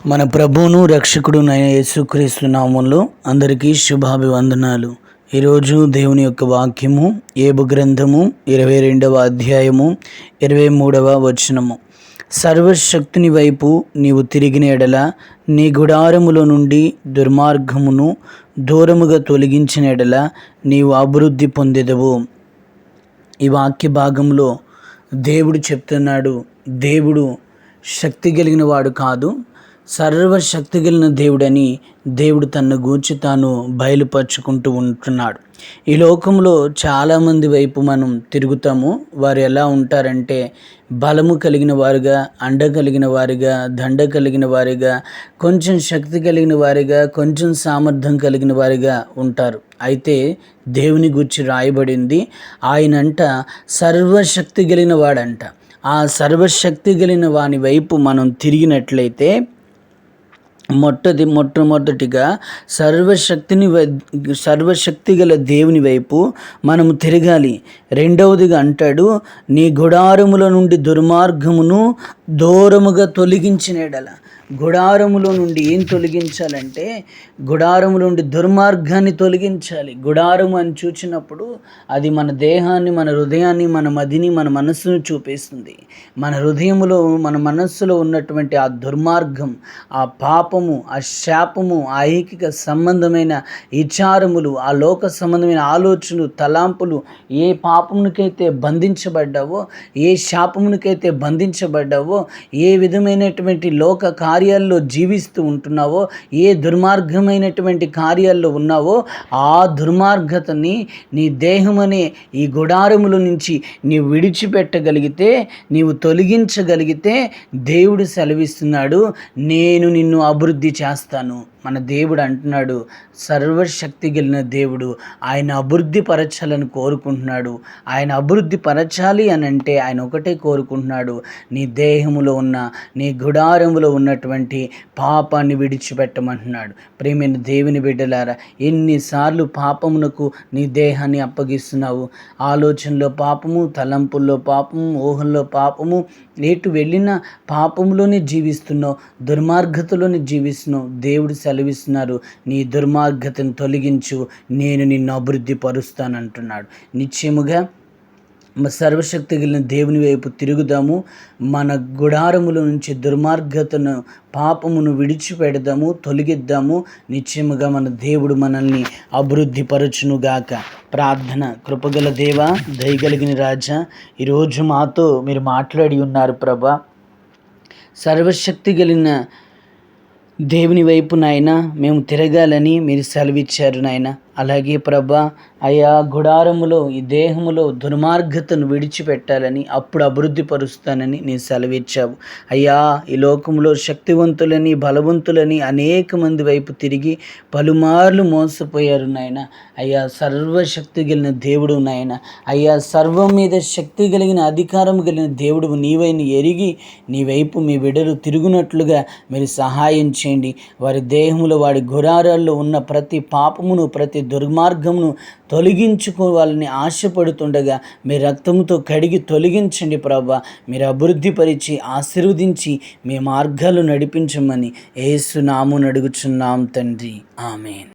మన ప్రభువును రక్షకుడునైన యేసుక్రీస్తు నామములో అందరికీ శుభాభివందనాలు. ఈరోజు దేవుని యొక్క వాక్యము యోబు గ్రంథము 22వ అధ్యాయము 23వ వచనము. సర్వశక్తుని వైపు నీవు తిరిగిన ఎడల నీ గుడారములో నుండి దుర్మార్గమును దూరముగా తొలగించిన ఎడల నీవు అభివృద్ధి పొందెదవు. ఈ వాక్య భాగంలో దేవుడు చెప్తున్నాడు, దేవుడు శక్తి కలిగిన వాడు కాదు, సర్వశక్తి కలిగిన దేవుడని దేవుడు తన గూర్చి తాను బయలుపరుచుకుంటూ ఉంటున్నాడు. ఈ లోకంలో చాలామంది వైపు మనం తిరుగుతాము. వారు ఎలా ఉంటారంటే బలము కలిగిన వారుగా, అండ కలిగిన వారిగా, దండ కలిగిన వారిగా, కొంచెం శక్తి కలిగిన వారిగా, కొంచెం సామర్థ్యం కలిగిన వారిగా ఉంటారు. అయితే దేవుని గూర్చి రాయబడింది, ఆయనంట సర్వశక్తి కలిగిన వాడంట. ఆ సర్వశక్తి కలిగిన వాని వైపు మనం తిరిగినట్లయితే మొట్టమొదటిగా సర్వశక్తి గల దేవుని వైపు మనము తిరగాలి. రెండవదిగా అంటాడు, నీ గుడారముల నుండి దుర్మార్గమును దూరముగా తొలగించిన ఎడల. గుడారములో నుండి ఏం తొలగించాలంటే, గుడారములో నుండి దుర్మార్గాన్ని తొలగించాలి. గుడారము అని చూచినప్పుడు అది మన దేహాన్ని, మన హృదయాన్ని, మన మదిని, మన మనస్సును చూపిస్తుంది. మన హృదయములో, మన మనస్సులో ఉన్నటువంటి ఆ దుర్మార్గం, ఆ పాపము, ఆ శాపము, ఆ ఐహిక సంబంధమైన విచారములు, ఆ లోక సంబంధమైన ఆలోచనలు, తలాంపులు, ఏ పాపమునికైతే బంధించబడ్డావో, ఏ శాపమునికైతే బంధించబడ్డావో, ఏ విధమైనటువంటి లోక కార్యాల్లో జీవిస్తూ ఉంటున్నావో, ఏ దుర్మార్గమైనటువంటి కార్యాల్లో ఉన్నావో, ఆ దుర్మార్గతని నీ దేహమనే ఈ గుడారముల నుంచి నీవు విడిచిపెట్టగలిగితే, నీవు తొలగించగలిగితే, దేవుడు సెలవిస్తున్నాడు, నేను నిన్ను అభివృద్ధి చేస్తాను. మన దేవుడు అంటున్నాడు, సర్వశక్తి కలిగిన దేవుడు. ఆయన అభివృద్ధి పరచాలని కోరుకుంటున్నాడు. ఆయన అభివృద్ధి పరచాలి అని అంటే ఆయన ఒకటే కోరుకుంటున్నాడు, నీ దేహములో ఉన్న, నీ గుడారములో ఉన్నటువంటి పాపాన్ని విడిచిపెట్టమంటున్నాడు. ప్రియమైన దేవుని బిడ్డలారా, ఎన్నిసార్లు పాపమునకు నీ దేహాన్ని అప్పగిస్తున్నావు? ఆలోచనలో పాపము, తలంపుల్లో పాపము, ఊహల్లో పాపము, ఎటు వెళ్ళినా పాపంలోనే జీవిస్తున్నావు, దుర్మార్గతలోనే జీవిస్తున్నావు. దేవుడు సెలవిస్తున్నారు, నీ దుర్మార్గతను తొలగించు, నేను నిన్ను అభివృద్ధి పరుస్తానంటున్నాడు. నిశ్చయముగా సర్వశక్తి కలిగిన దేవుని వైపు తిరుగుదాము. మన గుడారముల నుంచి దుర్మార్గతను, పాపమును విడిచిపెడదాము, తొలగిద్దాము. నిశ్చయముగా మన దేవుడు మనల్ని అభివృద్ధి పరచునుగాక. ప్రార్థన. కృపగల దేవా, దయగలిగిన రాజా, ఈరోజు మాతో మీరు మాట్లాడి ఉన్నారు ప్రభా. సర్వశక్తి కలిగిన దేవుని వైపు నాయన మేము తిరగాలని మీరు సెలవిచ్చారు నాయన. అలాగే ప్రభా, అయా గుడారములో, ఈ దేహములో దుర్మార్గతను విడిచిపెట్టాలని, అప్పుడు అభివృద్ధి పరుస్తానని నేను సెలవిచ్చావు. అయ్యా, ఈ లోకంలో శక్తివంతులని, బలవంతులని అనేక మంది వైపు తిరిగి పలుమార్లు మోసపోయారు నాయన. అయ్యా, సర్వశక్తి కలిగిన దేవుడు నాయన. అయ్యా, సర్వం మీద శక్తి కలిగిన, అధికారం కలిగిన దేవుడు నీవైన ఎరిగి నీ వైపు మీ బిడ్డలు తిరుగునట్లుగా మీరు సహాయం చేయండి. వారి దేహములో, వాడి గుడారాల్లో ఉన్న ప్రతి పాపమును, ప్రతి దుర్మార్గమును తొలగించుకోవాలని ఆశపడుతుండగా మీ రక్తంతో కడిగి తొలగించండి ప్రభా. మీరు అభివృద్ధి పరిచి ఆశీర్వదించి మీ మార్గాలు నడిపించమని యేసు నామమున అడుగుచున్నాం తండ్రి. ఆమేన్.